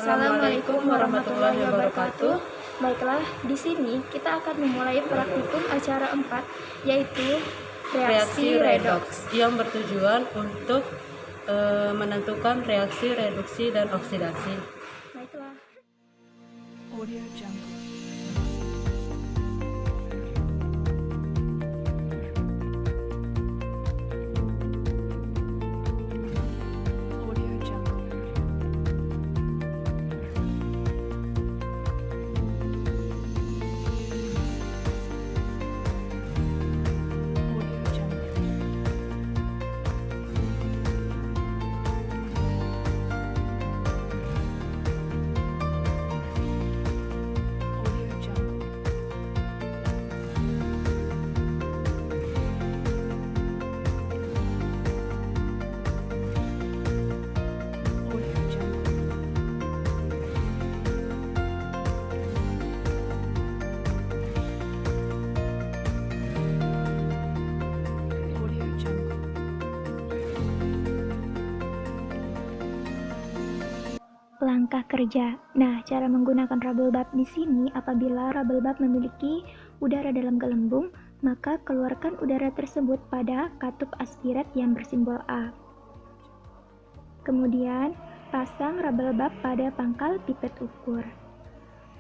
Assalamualaikum warahmatullahi wabarakatuh. Baiklah, di sini kita akan memulai praktikum acara 4, yaitu reaksi redoks yang bertujuan untuk menentukan reaksi reduksi dan oksidasi. Baiklah. Audio Jungle. Audio Jungle. Audio Jungle. Audio Jungle. Audio Jungle. Audio Jungle. Langkah kerja. Nah, cara menggunakan rubble bulb di sini, apabila rubble bulb memiliki udara dalam gelembung, maka keluarkan udara tersebut pada katup aspirat yang bersimbol A. Kemudian, pasang rubble bulb pada pangkal pipet ukur.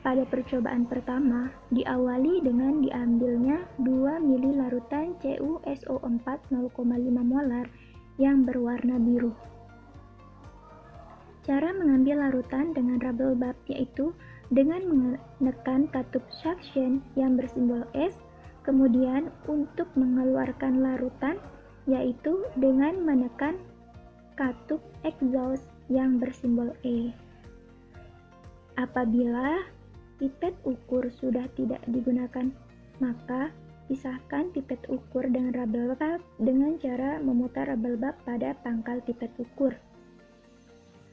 Pada percobaan pertama, diawali dengan diambilnya 2 ml larutan CuSO4 0,5 molar yang berwarna biru. Cara mengambil larutan dengan rubble bulb yaitu dengan menekan katup suction yang bersimbol S, kemudian untuk mengeluarkan larutan yaitu dengan menekan katup exhaust yang bersimbol E. Apabila pipet ukur sudah tidak digunakan, maka pisahkan pipet ukur dengan rubble bulb dengan cara memutar rubble bulb pada pangkal pipet ukur.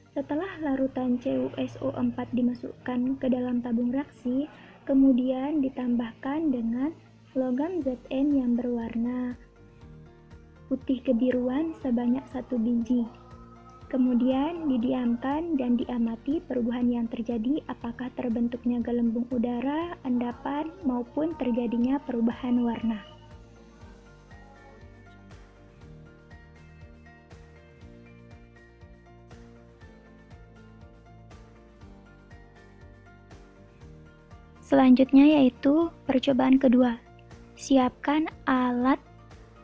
Setelah larutan CuSO4 dimasukkan ke dalam tabung reaksi, kemudian ditambahkan dengan logam Zn yang berwarna putih kebiruan sebanyak 1 biji. Kemudian didiamkan dan diamati perubahan yang terjadi, apakah terbentuknya gelembung udara, endapan, maupun terjadinya perubahan warna. Selanjutnya yaitu percobaan kedua. Siapkan alat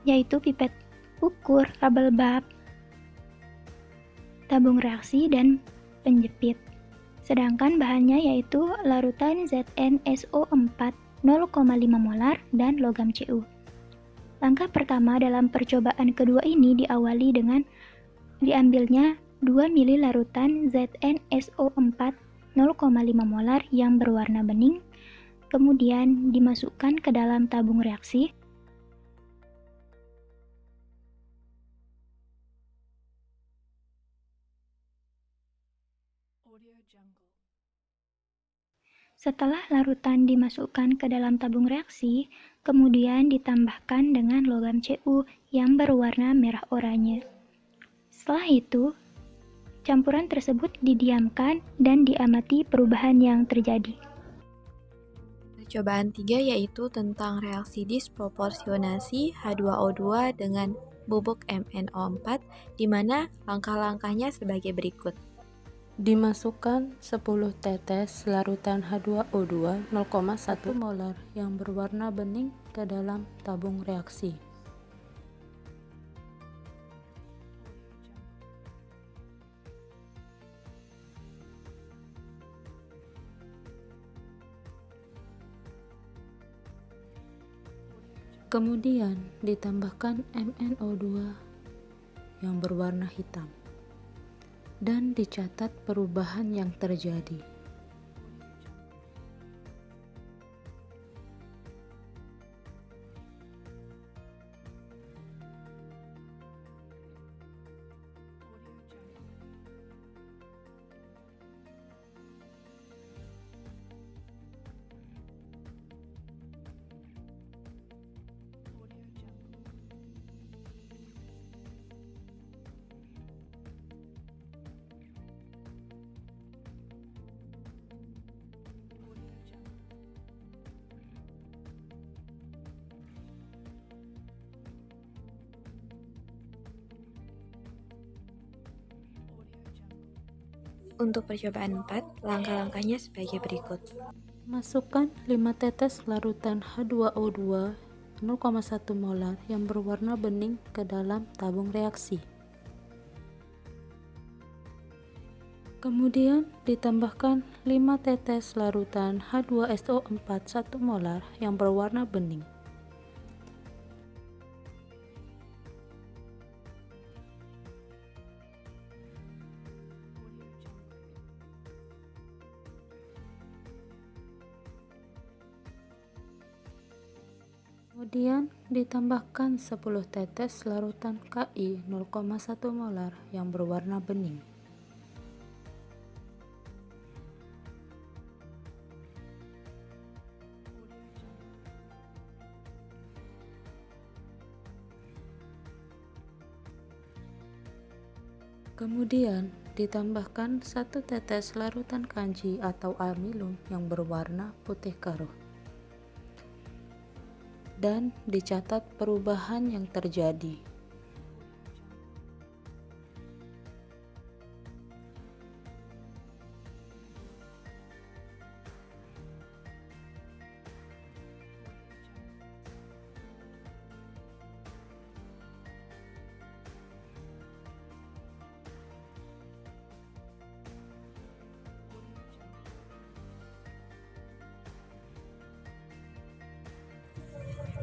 yaitu pipet ukur, rubble bulb, tabung reaksi, dan penjepit. Sedangkan bahannya yaitu larutan ZnSO4 0,5 molar dan logam Cu. Langkah pertama dalam percobaan kedua ini diawali dengan diambilnya 2 ml larutan ZnSO4 0,5 molar yang berwarna bening, kemudian dimasukkan ke dalam tabung reaksi. Audio Jungle. Setelah larutan dimasukkan ke dalam tabung reaksi, kemudian ditambahkan dengan logam Cu yang berwarna merah oranye. Setelah itu, campuran tersebut didiamkan dan diamati perubahan yang terjadi. Percobaan 3 yaitu tentang reaksi disproporsionasi H2O2 dengan bubuk MnO4, di mana langkah-langkahnya sebagai berikut. Dimasukkan 10 tetes larutan H2O2 0,1 molar yang berwarna bening ke dalam tabung reaksi. Kemudian ditambahkan MnO2 yang berwarna hitam dan dicatat perubahan yang terjadi. Untuk percobaan 4, langkah-langkahnya sebagai berikut. Masukkan 5 tetes larutan H2O2 0,1 molar yang berwarna bening ke dalam tabung reaksi. Kemudian ditambahkan 5 tetes larutan H2SO4 1 molar yang berwarna bening. Kemudian ditambahkan 10 tetes larutan Ki 0,1 molar yang berwarna bening. Kemudian ditambahkan 1 tetes larutan kanji atau amilum yang berwarna putih keruh. Dan dicatat perubahan yang terjadi.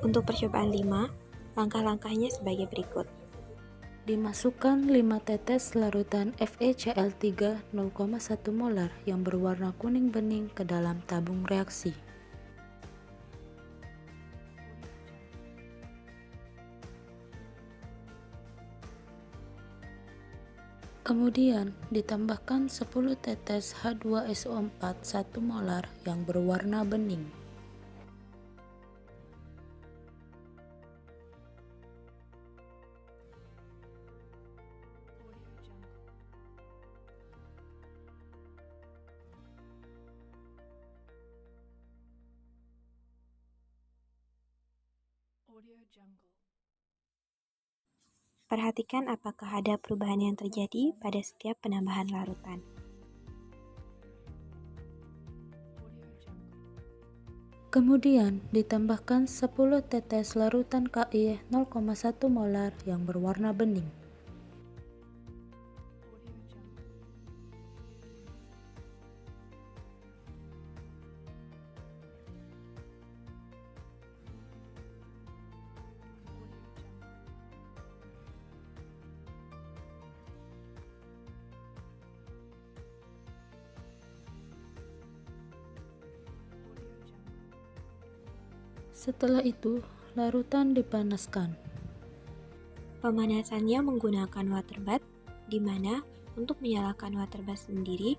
Untuk percobaan 5, langkah-langkahnya sebagai berikut. Dimasukkan 5 tetes larutan FeCl3 0,1 molar yang berwarna kuning bening ke dalam tabung reaksi. Kemudian ditambahkan 10 tetes H2SO4 1 molar yang berwarna bening. Audio Jungle. Perhatikan apakah ada perubahan yang terjadi pada setiap penambahan larutan. Audio Jungle. Kemudian ditambahkan 10 tetes larutan Ki 0,1 molar yang berwarna bening. Audio Jungle. Setelah itu, larutan dipanaskan. Pemanasannya menggunakan water bath, di mana untuk menyalakan water bath sendiri,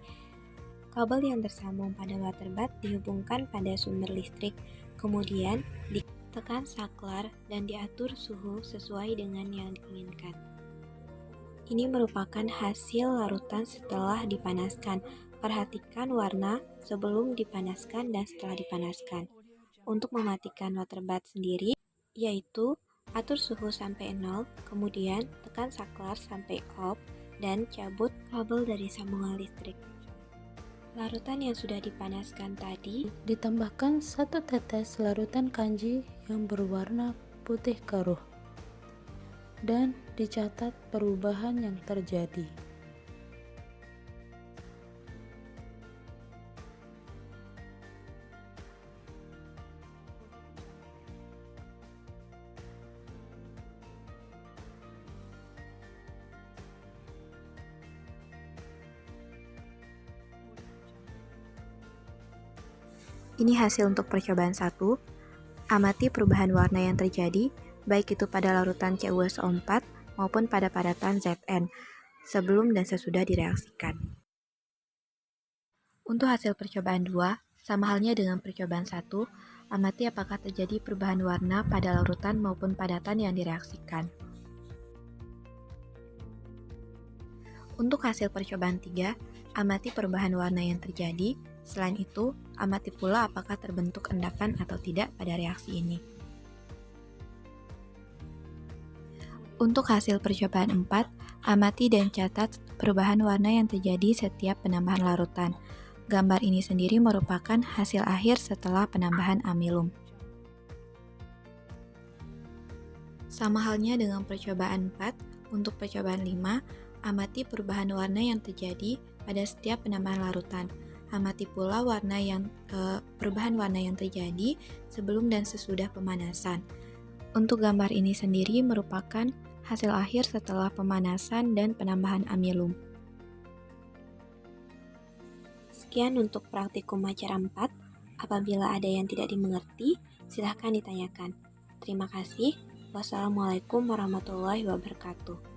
kabel yang tersambung pada water bath dihubungkan pada sumber listrik, kemudian ditekan saklar dan diatur suhu sesuai dengan yang diinginkan. Ini merupakan hasil larutan setelah dipanaskan. Perhatikan warna sebelum dipanaskan dan setelah dipanaskan. Untuk mematikan water bath sendiri, yaitu atur suhu sampai 0, kemudian tekan saklar sampai off, dan cabut kabel dari sambungan listrik. Larutan yang sudah dipanaskan tadi Ditambahkan 1 tetes larutan kanji yang berwarna putih keruh. Dan dicatat perubahan yang terjadi. Ini hasil untuk percobaan 1. Amati perubahan warna yang terjadi, baik itu pada larutan CuSO4 maupun pada padatan Zn, sebelum dan sesudah direaksikan. Untuk hasil percobaan 2, sama halnya dengan percobaan 1, amati apakah terjadi perubahan warna pada larutan maupun padatan yang direaksikan. Untuk hasil percobaan 3, amati perubahan warna yang terjadi. Selain itu, amati pula apakah terbentuk endapan atau tidak pada reaksi ini. Untuk hasil percobaan 4, amati dan catat perubahan warna yang terjadi setiap penambahan larutan. Gambar ini sendiri merupakan hasil akhir setelah penambahan amilum. Sama halnya dengan percobaan 4, untuk percobaan 5, amati perubahan warna yang terjadi pada setiap penambahan larutan. Amati pula perubahan warna yang terjadi sebelum dan sesudah pemanasan. Untuk gambar ini sendiri merupakan hasil akhir setelah pemanasan dan penambahan amilum. Sekian untuk praktikum acara 4. Apabila ada yang tidak dimengerti, silahkan ditanyakan. Terima kasih. Wassalamualaikum warahmatullahi wabarakatuh.